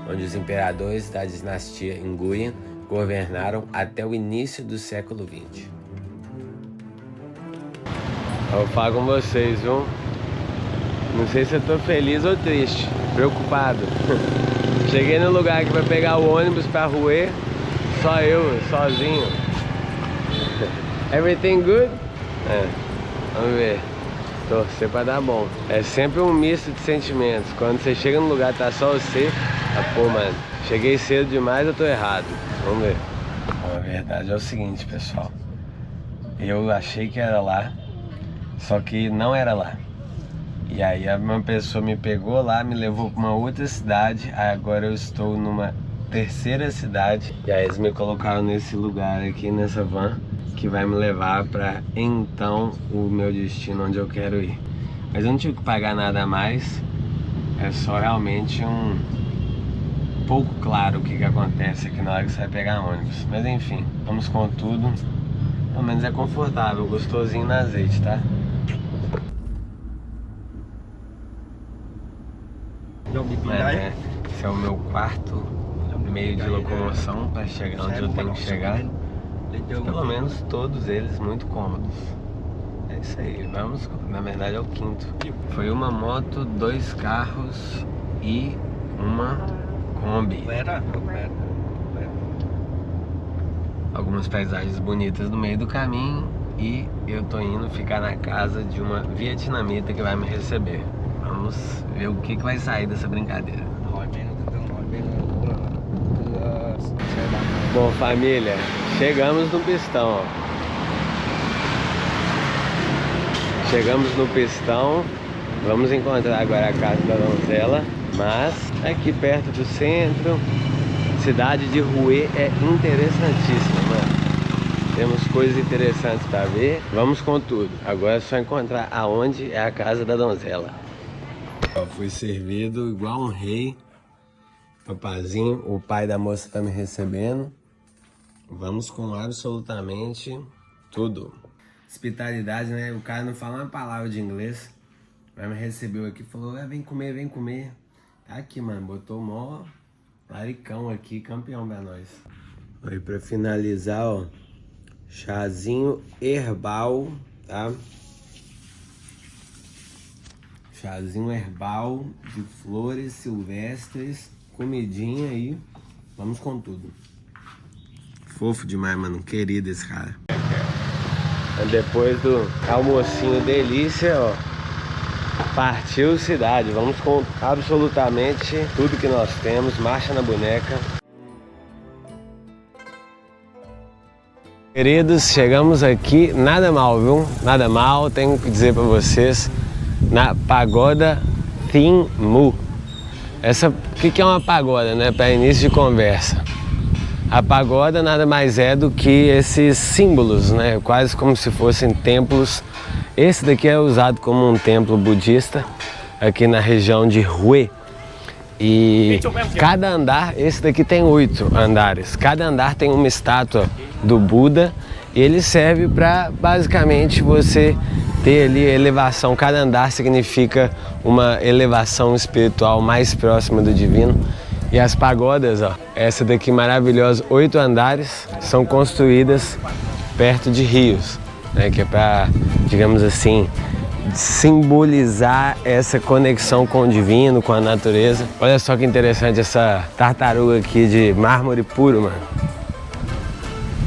onde os imperadores da dinastia Nguyen governaram até o início do século XX. Eu vou falar com vocês, viu? Não sei se eu tô feliz ou triste, preocupado. Cheguei no lugar aqui para pegar o ônibus para Hue. Só eu, sozinho. Everything good? Vamos ver. Torcer pra dar bom. É sempre um misto de sentimentos. Quando você chega no lugar e tá só você, pô, mano, cheguei cedo demais, eu tô errado. Vamos ver. A verdade é o seguinte, pessoal. Eu achei que era lá, só que não era lá. E aí uma pessoa me pegou lá, me levou pra uma outra cidade. Aí agora eu estou numa terceira cidade. E aí eles me colocaram nesse lugar aqui, nessa van, que vai me levar para então o meu destino onde eu quero ir. Mas eu não tive que pagar nada a mais. É só realmente um pouco claro o que acontece aqui na hora que você vai pegar ônibus. Mas enfim, vamos com tudo. Pelo menos é confortável, gostosinho no azeite, tá? Mas, esse é o meu quarto meio de locomoção para chegar onde eu tenho que chegar. Pelo menos todos eles muito cômodos. É isso aí, vamos, na verdade é o quinto. Foi uma moto, 2 carros e uma Kombi. Algumas paisagens bonitas no meio do caminho e eu tô indo ficar na casa de uma vietnamita que vai me receber. Vamos ver o que vai sair dessa brincadeira. Bom, família, chegamos no pistão, ó. Chegamos no pistão. Vamos encontrar agora a casa da donzela, mas aqui perto do centro. Cidade de Hue é interessantíssima, mano. Temos coisas interessantes para ver. Vamos com tudo. Agora é só encontrar aonde é a casa da donzela. Eu fui servido igual um rei. Papazinho, o pai da moça tá me recebendo. Vamos com absolutamente tudo. Hospitalidade, né? O cara não fala uma palavra de inglês, mas me recebeu aqui e falou: vem comer, vem comer. Tá aqui, mano, botou mó laricão aqui, campeão pra nós. Aí pra finalizar, ó, chazinho herbal, tá? Chazinho herbal de flores silvestres, comidinha aí, vamos com tudo. Fofo demais, mano, querido esse cara. Depois do almocinho delícia, ó, partiu cidade. Vamos com absolutamente tudo que nós temos. Marcha na boneca. Queridos, chegamos aqui, nada mal, viu? Nada mal, tenho que dizer pra vocês, na Pagoda Thiên Mu. O que é uma pagoda, né? Para início de conversa. A pagoda nada mais é do que esses símbolos, né? Quase como se fossem templos. Esse daqui é usado como um templo budista aqui na região de Hue. E cada andar, esse daqui tem 8 andares. Cada andar tem uma estátua do Buda e ele serve para basicamente você ter ali elevação. Cada andar significa uma elevação espiritual mais próxima do divino. E as pagodas, ó, essa daqui maravilhosa, 8 andares, são construídas perto de rios, né, que é para, digamos assim, simbolizar essa conexão com o divino, com a natureza. Olha só que interessante essa tartaruga aqui de mármore puro, mano.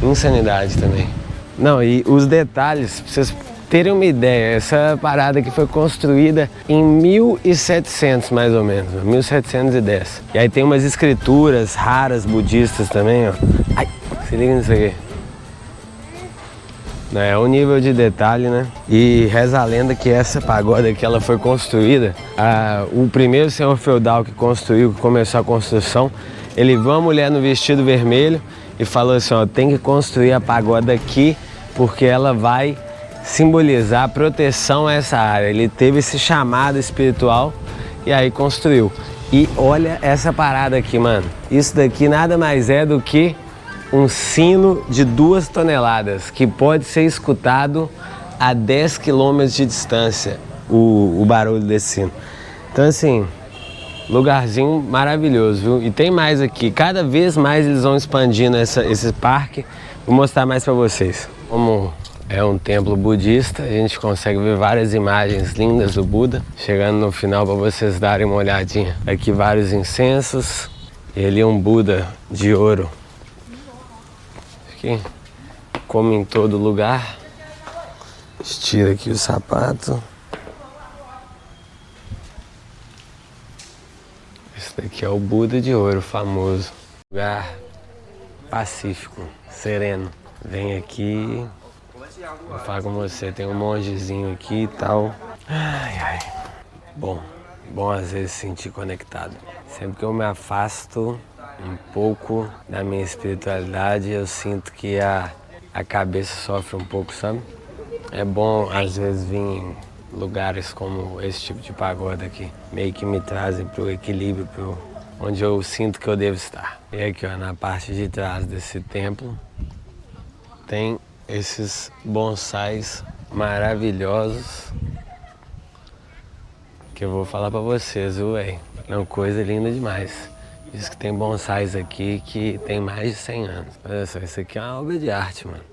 Insanidade também. Não, e os detalhes, pra vocês terem uma ideia, essa parada aqui foi construída em 1700 mais ou menos, 1710. E aí tem umas escrituras raras budistas também, ó. Ai, se liga nisso aqui. É o nível de detalhe, né? E reza a lenda que essa pagoda aqui, ela foi construída, o primeiro senhor feudal que construiu, que começou a construção, ele viu uma mulher no vestido vermelho e falou assim, ó, tem que construir a pagoda aqui porque ela vai simbolizar proteção a essa área. Ele teve esse chamado espiritual e aí construiu. E olha essa parada aqui, mano. Isso daqui nada mais é do que um sino de 2 toneladas que pode ser escutado a 10 quilômetros de distância, o barulho desse sino. Então assim, lugarzinho maravilhoso, viu? E tem mais aqui, cada vez mais eles vão expandindo esse parque. Vou mostrar mais para vocês. Como é um templo budista, a gente consegue ver várias imagens lindas do Buda. Chegando no final para vocês darem uma olhadinha. Aqui vários incensos e ali um Buda de ouro. Aqui, como em todo lugar. Estira aqui o sapato. Esse daqui é o Buda de ouro, famoso. Lugar pacífico, sereno. Vem aqui, vou falar com você, tem um mongezinho aqui e tal. Ai, ai. Bom às vezes se sentir conectado. Sempre que eu me afasto um pouco da minha espiritualidade, eu sinto que a cabeça sofre um pouco, sabe? É bom às vezes vir em lugares como esse tipo de pagoda aqui, meio que me trazem pro equilíbrio, pro onde eu sinto que eu devo estar. E aqui, ó, na parte de trás desse templo tem esses bonsais maravilhosos que eu vou falar pra vocês, viu, véi? É uma coisa linda demais. Diz que tem bonsais aqui que tem mais de 100 anos. Olha só, isso aqui é uma obra de arte, mano.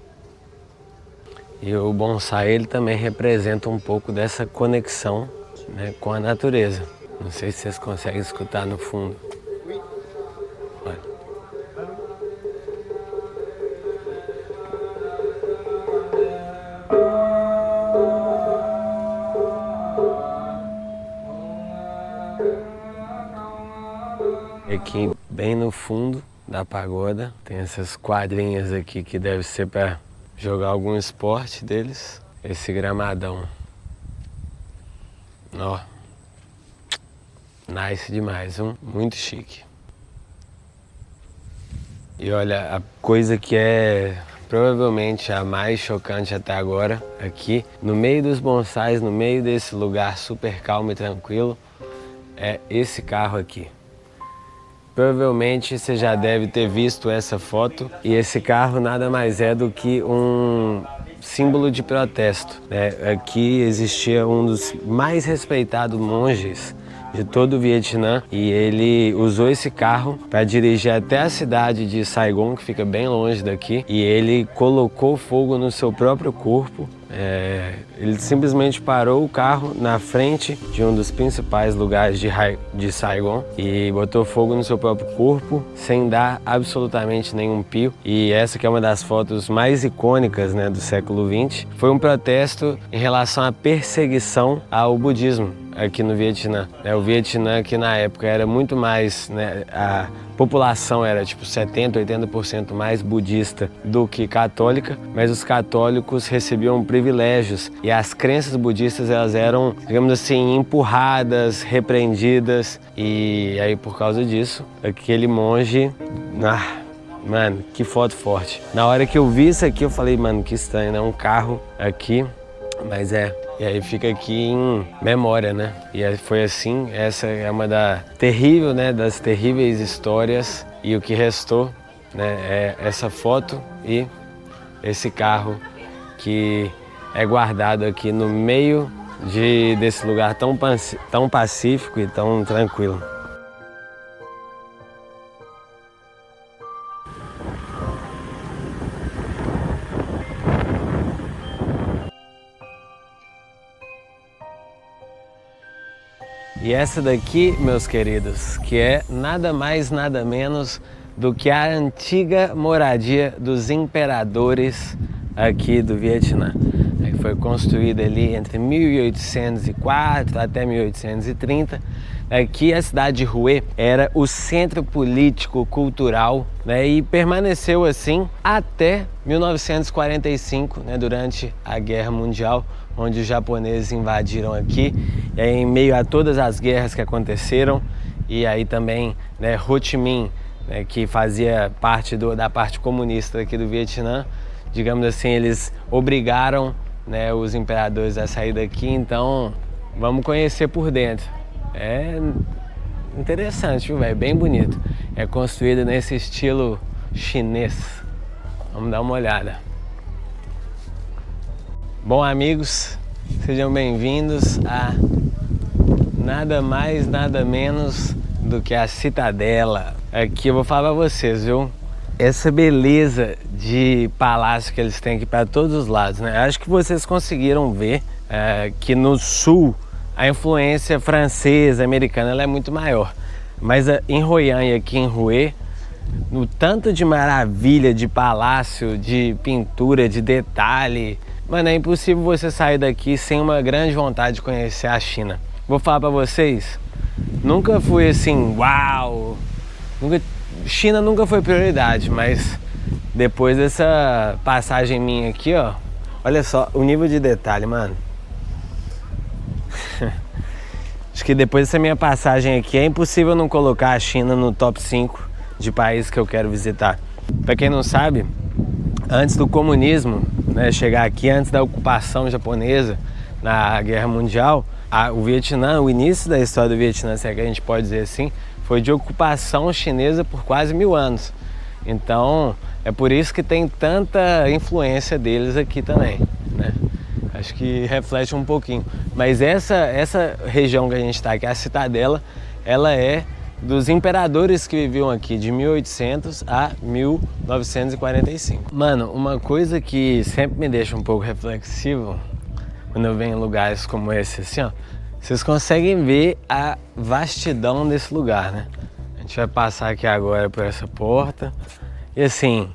E o bonsai, ele também representa um pouco dessa conexão, né, com a natureza. Não sei se vocês conseguem escutar no fundo. Olha. Aqui bem no fundo da pagoda tem essas quadrinhas aqui que deve ser para jogar algum esporte deles. Esse gramadão, ó, nice demais, muito chique. E olha, a coisa que é provavelmente a mais chocante até agora, aqui no meio dos bonsais, no meio desse lugar super calmo e tranquilo, é esse carro aqui. Provavelmente você já deve ter visto essa foto, e esse carro nada mais é do que um símbolo de protesto, né? Aqui existia um dos mais respeitados monges de todo o Vietnã, e ele usou esse carro para dirigir até a cidade de Saigon, que fica bem longe daqui, e ele colocou fogo no seu próprio corpo. Ele simplesmente parou o carro na frente de um dos principais lugares de Saigon e botou fogo no seu próprio corpo sem dar absolutamente nenhum pio. E essa que é uma das fotos mais icônicas, né, do século XX. Foi um protesto em relação à perseguição ao budismo aqui no Vietnã. O Vietnã, que na época era muito mais, né, a população era tipo 70%, 80% mais budista do que católica, mas os católicos recebiam privilégios e as crenças budistas, elas eram, digamos assim, empurradas, repreendidas, e aí por causa disso, aquele monge, mano, que foto forte. Na hora que eu vi isso aqui, eu falei, mano, que estranho, né? Um carro aqui, mas e aí fica aqui em memória, né? E aí foi assim, essa é uma das terríveis histórias, e o que restou, né, é essa foto e esse carro que é guardado aqui no meio desse lugar tão pacífico e tão tranquilo. E essa daqui, meus queridos, que é nada mais, nada menos do que a antiga moradia dos imperadores aqui do Vietnã. Foi construída ali entre 1804 até 1830. Aqui a cidade de Hue era o centro político, cultural, né, e permaneceu assim até 1945, né, durante a Guerra Mundial, onde os japoneses invadiram aqui, e aí, em meio a todas as guerras que aconteceram, e aí também, né, Ho Chi Minh, né, que fazia parte da parte comunista aqui do Vietnã, digamos assim, eles obrigaram, né, os imperadores a sair daqui. Então vamos conhecer por dentro. É interessante, viu, velho? Bem bonito. É construído nesse estilo chinês. Vamos dar uma olhada. Bom, amigos, sejam bem-vindos a nada mais, nada menos do que a Citadela. Aqui eu vou falar pra vocês, viu? Essa beleza de palácio que eles têm aqui para todos os lados, né? Acho que vocês conseguiram ver que no sul a influência francesa, americana, ela é muito maior. Mas em Hoi An e aqui em Hue, no tanto de maravilha de palácio, de pintura, de detalhe, mano, é impossível você sair daqui sem uma grande vontade de conhecer a China. Vou falar para vocês, nunca fui assim, uau, China nunca foi prioridade, mas depois dessa passagem minha aqui, ó, olha só o nível de detalhe, mano. Acho que depois dessa minha passagem aqui é impossível não colocar a China no top 5 de países que eu quero visitar. Para quem não sabe, antes do comunismo, né, chegar aqui, antes da ocupação japonesa na Guerra Mundial, o Vietnã, o início da história do Vietnã, se é que a gente pode dizer assim, foi de ocupação chinesa por quase 1000 anos. Então, é por isso que tem tanta influência deles aqui também, né? Acho que reflete um pouquinho. Mas essa região que a gente está aqui, a Citadela, ela é dos imperadores que viviam aqui de 1800 a 1945. Mano, uma coisa que sempre me deixa um pouco reflexivo quando eu venho em lugares como esse, assim, ó, vocês conseguem ver a vastidão desse lugar, né? A gente vai passar aqui agora por essa porta e assim,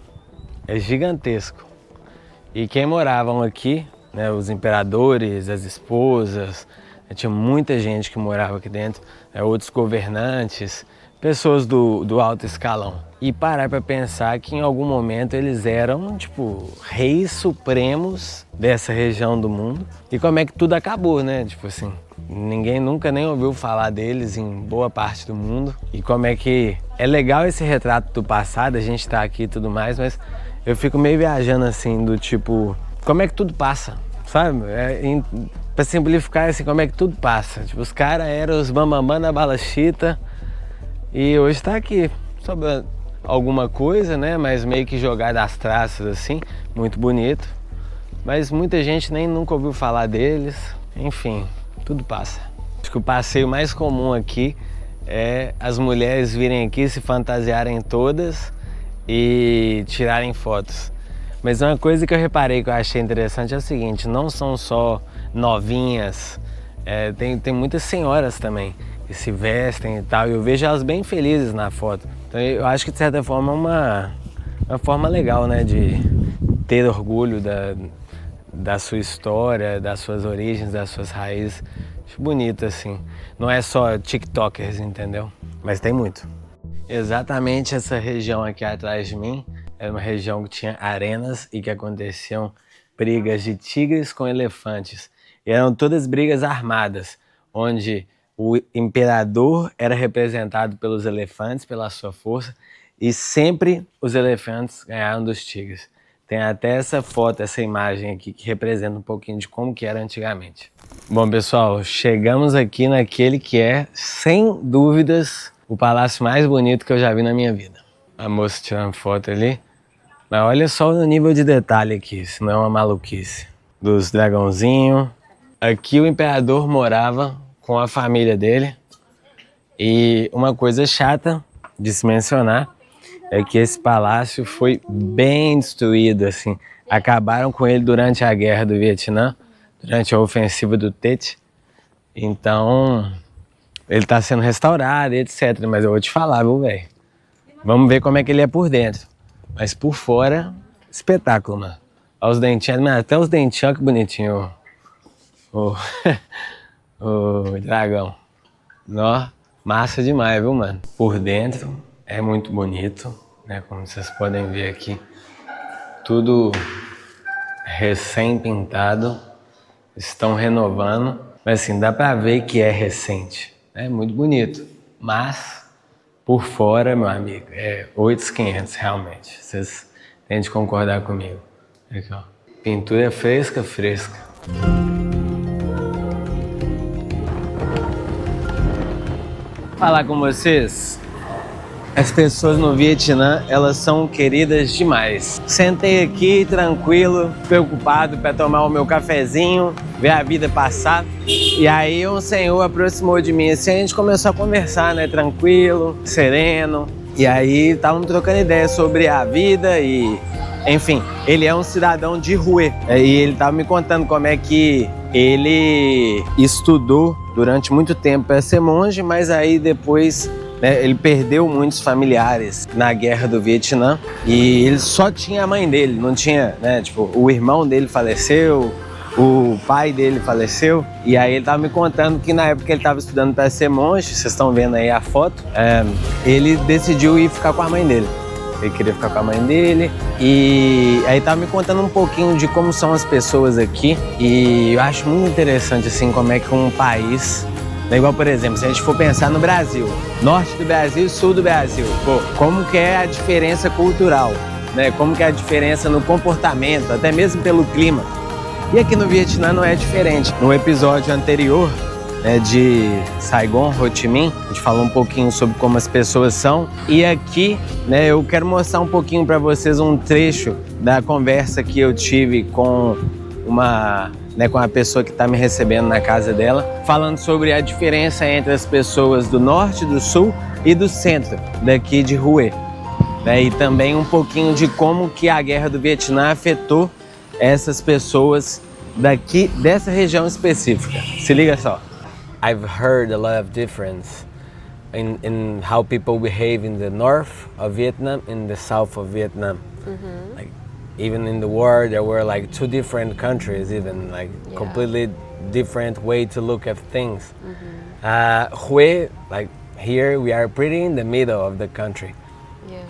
é gigantesco. E quem moravam aqui, né, os imperadores, as esposas, tinha muita gente que morava aqui dentro, outros governantes, pessoas do alto escalão. E parar para pensar que em algum momento eles eram, tipo, reis supremos dessa região do mundo. E como é que tudo acabou, né? Tipo assim, ninguém nunca nem ouviu falar deles em boa parte do mundo. E como é que é legal esse retrato do passado, a gente tá aqui e tudo mais, mas eu fico meio viajando assim, do tipo, como é que tudo passa, sabe? Pra simplificar assim, como é que tudo passa. Tipo, os caras eram os bambambam da bala chita e hoje tá aqui, sobre alguma coisa, né? Mas meio que jogado às traças assim, muito bonito. Mas muita gente nem nunca ouviu falar deles, enfim, tudo passa. Acho que o passeio mais comum aqui é as mulheres virem aqui, se fantasiarem todas e tirarem fotos. Mas uma coisa que eu reparei que eu achei interessante é o seguinte, não são só novinhas, tem muitas senhoras também que se vestem e tal, e eu vejo elas bem felizes na foto. Então eu acho que de certa forma é uma forma legal, né, de ter orgulho da sua história, das suas origens, das suas raízes. Acho bonito assim, não é só tiktokers, entendeu? Mas tem muito. Exatamente essa região aqui atrás de mim era uma região que tinha arenas e que aconteciam brigas de tigres com elefantes. E eram todas brigas armadas, onde o imperador era representado pelos elefantes, pela sua força, e sempre os elefantes ganharam dos tigres. Tem até essa foto, essa imagem aqui que representa um pouquinho de como que era antigamente. Bom, pessoal, chegamos aqui naquele que é, sem dúvidas, o palácio mais bonito que eu já vi na minha vida. A moça tirando foto ali. Mas olha só o nível de detalhe aqui, isso não é uma maluquice. Dos dragãozinhos. Aqui o imperador morava com a família dele. E uma coisa chata de se mencionar é que esse palácio foi bem destruído, assim. Acabaram com ele durante a Guerra do Vietnã, durante a ofensiva do Tet. Então, ele está sendo restaurado, etc. Mas eu vou te falar, viu, velho? Vamos ver como é que ele é por dentro. Mas por fora, espetáculo, mano. Olha os dentinhos, mas até os dentinhos, que bonitinho. O dragão. Nó, massa demais, viu, mano? Por dentro é muito bonito, né? Como vocês podem ver aqui. Tudo recém-pintado. Estão renovando. Mas assim, dá pra ver que é recente. É muito bonito. Mas por fora, meu amigo, é 8.500 realmente. Vocês têm de concordar comigo. Aqui, ó. Pintura fresca, fresca. Falar com vocês, as pessoas no Vietnã, elas são queridas demais. Sentei aqui tranquilo, preocupado para tomar o meu cafezinho, ver a vida passar. E aí um senhor aproximou de mim assim, a gente começou a conversar, né, tranquilo, sereno. E aí estavam trocando ideias sobre a vida e, enfim, ele é um cidadão de Hue. E ele estava me contando como é que ele estudou durante muito tempo para ser monge, mas aí depois, né, ele perdeu muitos familiares na Guerra do Vietnã e ele só tinha a mãe dele, não tinha, né, tipo, o irmão dele faleceu, o pai dele faleceu, e aí ele tava me contando que na época que ele tava estudando para ser monge, vocês estão vendo aí a foto, ele decidiu ir ficar com a mãe dele. Ele queria ficar com a mãe dele e aí tava me contando um pouquinho de como são as pessoas aqui e eu acho muito interessante assim como é que um país, né, igual por exemplo, se a gente for pensar no Brasil, norte do Brasil e sul do Brasil, pô, como que é a diferença cultural, né, como que é a diferença no comportamento, até mesmo pelo clima. E aqui no Vietnã não é diferente. No episódio anterior, de Saigon, Ho Chi Minh, a gente falou um pouquinho sobre como as pessoas são. E aqui, né, eu quero mostrar um pouquinho para vocês um trecho da conversa que eu tive com com a pessoa que está me recebendo na casa dela, falando sobre a diferença entre as pessoas do norte, do sul e do centro daqui de Hue. E também um pouquinho de como que a Guerra do Vietnã afetou essas pessoas daqui, dessa região específica. Se liga só. I've heard a lot of difference in how people behave in the north of Vietnam and the south of Vietnam. Mm-hmm. Like even in the war, there were like two different countries, even like completely different way to look at things. Mm-hmm. Hue, like here, we are pretty in the middle of the country. Yeah.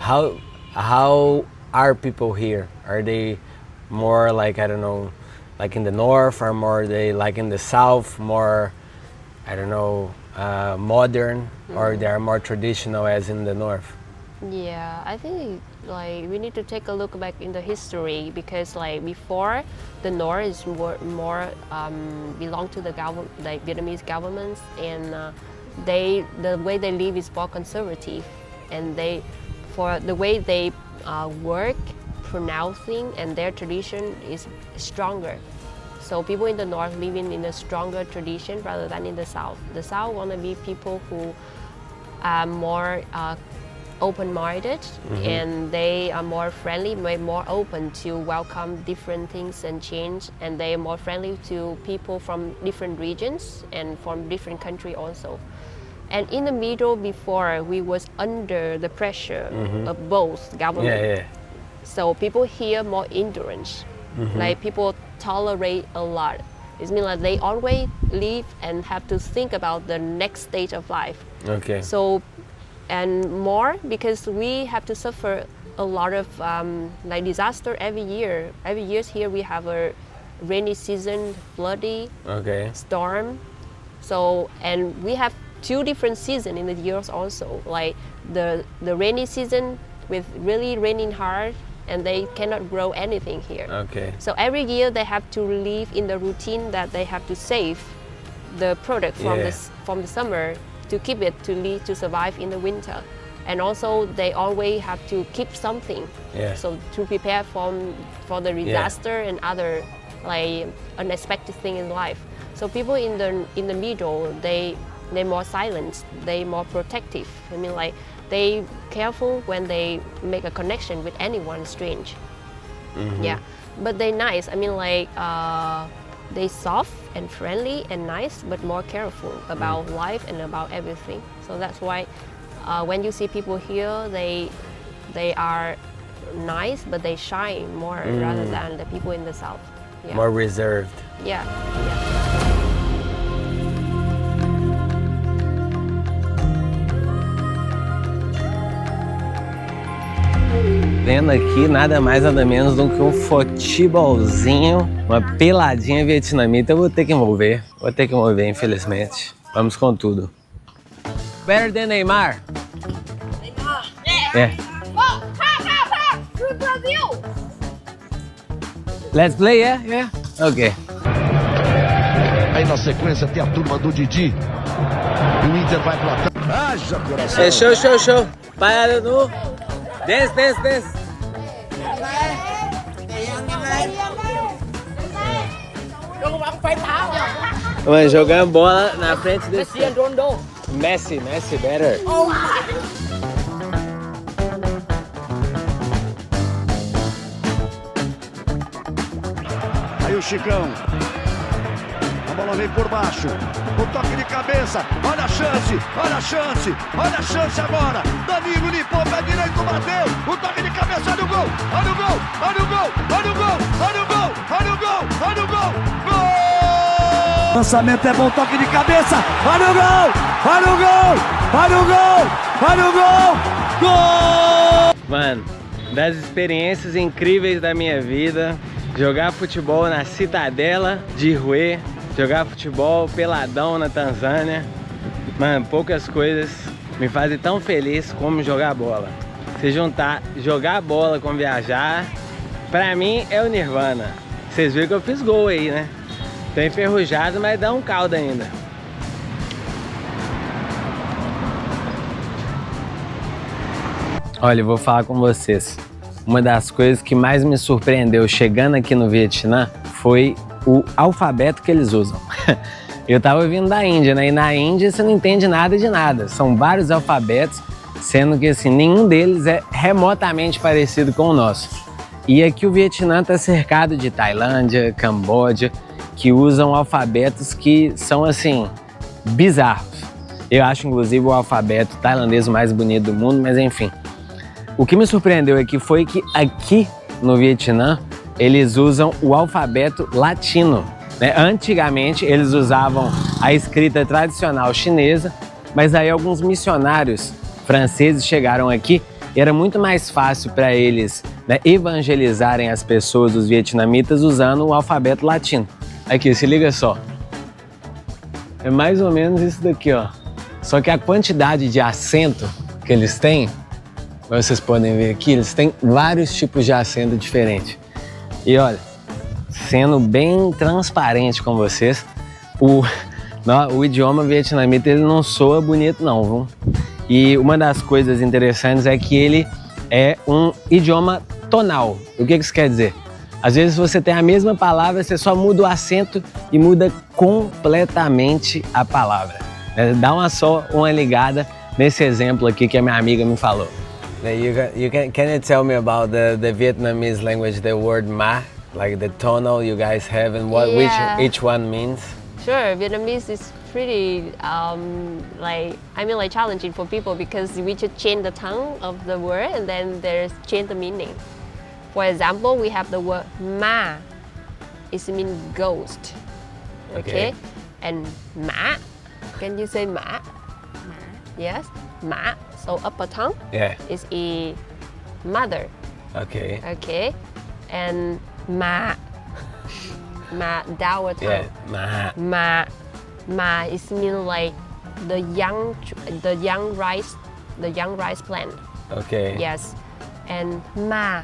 How are people here? Are they more like, I don't know, like in the north, or more they like in the south, more, I don't know, modern, or they are more traditional as in the north? Yeah, I think like we need to take a look back in the history because like before the North is more belong to the government, like Vietnamese governments, and the way they live is more conservative, and for the way they work, pronouncing, and their tradition is stronger. So people in the North living in a stronger tradition rather than in the South. The South want to be people who are more open-minded, and they are more friendly, more open to welcome different things and change, and they are more friendly to people from different regions and from different countries also. And in the middle, before, we was under the pressure of both government. So people here more endurance. Like people tolerate a lot. It means like they always live and have to think about the next stage of life. Okay. So, and more because we have to suffer a lot of like disaster every year. Every year here we have a rainy season, floody, storm. So, and we have 2 different seasons in the years also. Like the rainy season with really raining hard, and they cannot grow anything here. Okay. So every year they have to live in the routine that they have to save the product from the summer to keep it to survive in the winter. And also they always have to keep something. So to prepare for the disaster and other like unexpected thing in life. So people in the middle, they more silent, they more protective. I mean like they careful when they make a connection with anyone strange. Yeah, but they nice. I mean like they soft and friendly and nice, but more careful about life and about everything. So that's why when you see people here, they are nice, but they shine more rather than the people in the South. Yeah. More reserved. Yeah. Vendo aqui nada mais nada menos do que um futebolzinho, uma peladinha vietnamita. Eu vou ter que envolver, infelizmente. Vamos com tudo. Better than Neymar. Yeah. Let's play, yeah. Okay. Aí na sequência tem a turma do Didi. O Inter vai pro ataque. Haja coração. Show. Parada no... Dance. Mano, jogando bola na frente desse... Messi, better. Aí o Chicão. A bola vem por baixo. O toque de cabeça. Olha a chance agora. Danilo limpou, pé direito, bateu. O toque de cabeça, olha o gol. Gol! Lançamento é bom, toque de cabeça. Olha o gol. Gol! Mano, das experiências incríveis da minha vida, jogar futebol na Citadela de Hue, jogar futebol peladão na Tanzânia. Mano, poucas coisas me fazem tão feliz como jogar bola. Se juntar jogar bola com viajar, pra mim é o Nirvana. Vocês viram que eu fiz gol aí, né? Tô enferrujado, mas dá um caldo ainda. Olha, eu vou falar com vocês. Uma das coisas que mais me surpreendeu chegando aqui no Vietnã foi o alfabeto que eles usam. Eu tava vindo da Índia, né? E na Índia você não entende nada de nada. São vários alfabetos, sendo que assim, nenhum deles é remotamente parecido com o nosso. E aqui o Vietnã está cercado de Tailândia, Camboja, que usam alfabetos que são assim, bizarros. Eu acho inclusive o alfabeto tailandês o mais bonito do mundo, mas enfim. O que me surpreendeu aqui foi que aqui no Vietnã eles usam o alfabeto latino, né? Antigamente eles usavam a escrita tradicional chinesa, mas aí alguns missionários franceses chegaram aqui e era muito mais fácil para eles, né, evangelizarem as pessoas, os vietnamitas, usando o alfabeto latino. Aqui, se liga só. É mais ou menos isso daqui, ó. Só que a quantidade de acento que eles têm vocês podem ver aqui, eles têm vários tipos de acento diferentes. E olha, sendo bem transparente com vocês, o idioma vietnamita ele não soa bonito não, viu? E uma das coisas interessantes é que ele é um idioma tonal. O que isso quer dizer? Às vezes você tem a mesma palavra, você só muda o acento e muda completamente a palavra. Dá uma ligada nesse exemplo aqui que a minha amiga me falou. Can you tell me about the Vietnamese language, the word ma, like the tonal you guys have and what which each one means? Sure, Vietnamese is pretty challenging for people because we just change the tongue of the word and then there's change the meaning. For example, we have the word ma. It means ghost. Okay? And ma. Can you say ma? Ma. Yes, ma. So upper tongue is a mother. Okay. Okay. And ma. Ma, downward tongue. Yeah, ma. Ma is mean like the young rice plant. Okay. Yes. And ma.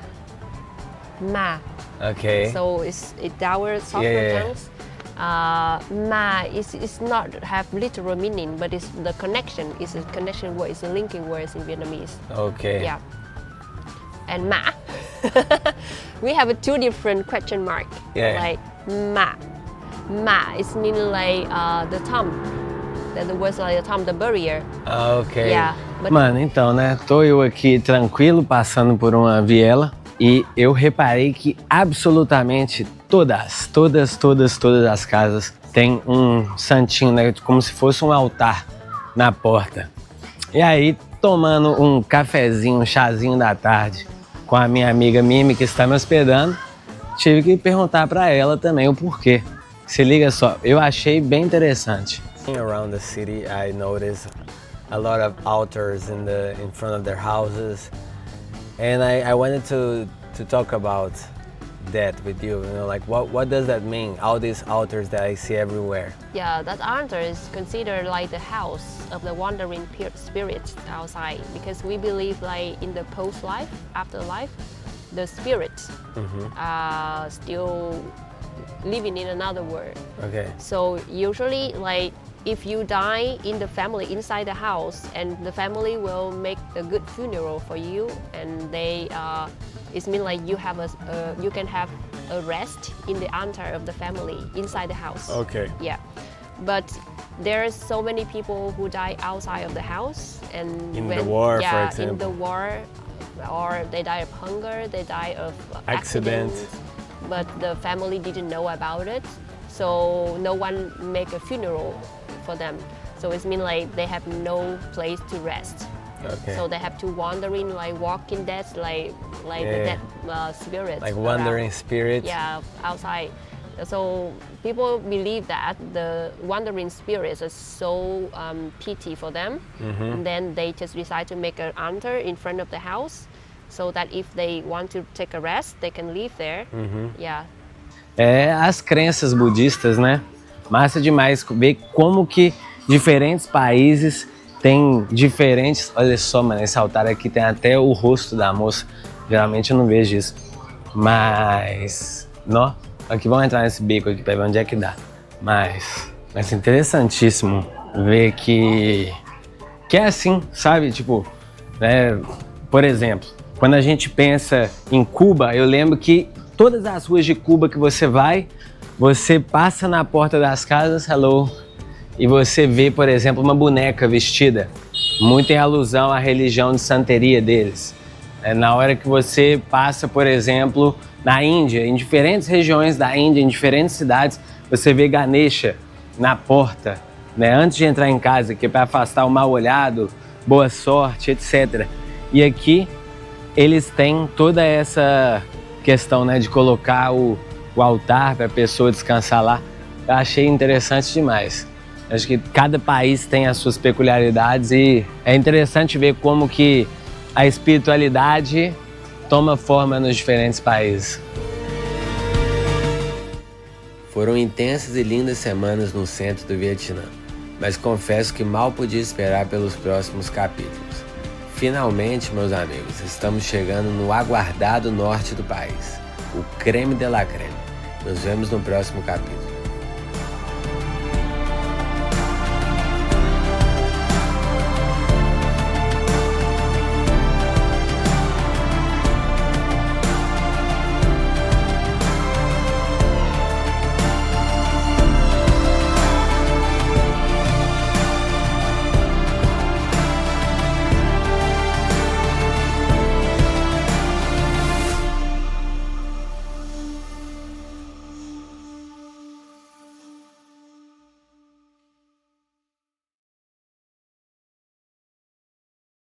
Okay. So it's downward softer tongues. Ma is not have literal meaning, but it's the connection. It's a connection word. It's a linking words in Vietnamese. Okay. Yeah. And ma, we have two different question mark. Yeah. Like ma is meaning like the thumb. The words like the thumb, the barrier. Ok. Yeah. But Mano, então, né? Tô eu aqui tranquilo, passando por uma viela. E eu reparei que absolutamente todas as casas têm um santinho, né? Como se fosse um altar na porta. E aí, tomando um cafezinho, um chazinho da tarde com a minha amiga Mimi, que está me hospedando, tive que perguntar para ela também o porquê. Se liga só, eu achei bem interessante. Around the city, I noticed a lot of altars in front of their houses. And I wanted to talk about that with you, like what does that mean, all these altars that I see everywhere? yeah, that altar is considered like the house of the wandering spirits outside, because we believe like in the post-life, afterlife, the spirits are still living in another world. Okay. So usually like if you die in the family inside the house, and the family will make a good funeral for you, and they it means like you have you can have a rest in the altar of the family inside the house. Okay. Yeah, but there's so many people who die outside of the house, and In the war, for example. in the war, or they die of hunger, they die of Accident. accidents, but the family didn't know about it, so no one make a funeral for them. So it means like they have no place to rest. Okay. So they have to wandering like walking dead, like the dead spirits. Like wandering around. spirits. Yeah, outside. So people believe that the wandering spirits are so pity for them, and then they just decide to make an altar in front of the house, so that if they want to take a rest, they can live there. Yeah. É as crenças budistas, né? Massa demais ver como que diferentes países têm diferentes... Olha só, mano, esse altar aqui tem até o rosto da moça. Geralmente eu não vejo isso. Mas... Nó, aqui vamos entrar nesse beco aqui pra ver onde é que dá. Mas interessantíssimo ver que é assim, sabe? Tipo, né? Por exemplo, quando a gente pensa em Cuba, eu lembro que todas as ruas de Cuba que você vai, você passa na porta das casas, hello, e você vê, por exemplo, uma boneca vestida, muito em alusão à religião de santeria deles. Na hora que você passa, por exemplo, na Índia, em diferentes regiões da Índia, em diferentes cidades, você vê Ganesha na porta, né, antes de entrar em casa, que é para afastar o mal-olhado, boa sorte, etc. E aqui eles têm toda essa questão, né, de colocar o altar para a pessoa descansar lá. Eu achei interessante demais. Acho que cada país tem as suas peculiaridades e é interessante ver como que a espiritualidade toma forma nos diferentes países. Foram intensas e lindas semanas no centro do Vietnã, mas confesso que mal podia esperar pelos próximos capítulos. Finalmente, meus amigos, estamos chegando no aguardado norte do país, o creme de la creme. Nos vemos no próximo capítulo.